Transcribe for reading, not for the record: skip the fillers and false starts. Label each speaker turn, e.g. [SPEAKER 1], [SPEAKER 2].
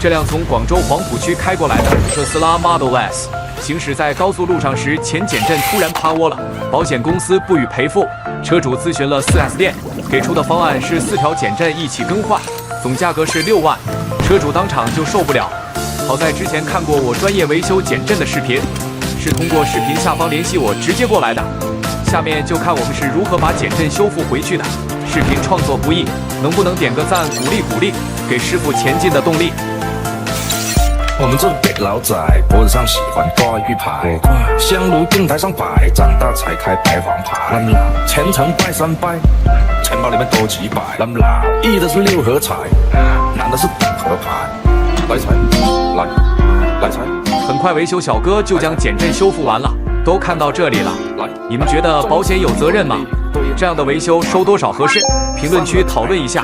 [SPEAKER 1] 这辆从广州黄埔区开过来的特斯拉 Model S， 行驶在高速路上时前减震突然趴窝了，保险公司不予赔付。车主咨询了 4S 店，给出的方案是4条减震一起更换，总价格是6万，车主当场就受不了。好在之前看过我专业维修减震的视频，是通过视频下方联系我直接过来的。下面就看我们是如何把减震修复回去的。视频创作不易，能不能点个赞鼓励鼓励，给师傅前进的动力？
[SPEAKER 2] 我们这给老仔脖子上喜欢挂玉牌，香炉供台上摆，长大才开白黄牌。前程拜3拜，钱包里面多几百。易的是6合彩，难的是5合牌。来财，来财。
[SPEAKER 1] 很快维修小哥就将减震修复完了，都看到这里了，你们觉得保险有责任吗？这样的维修收多少合适？评论区讨论一下。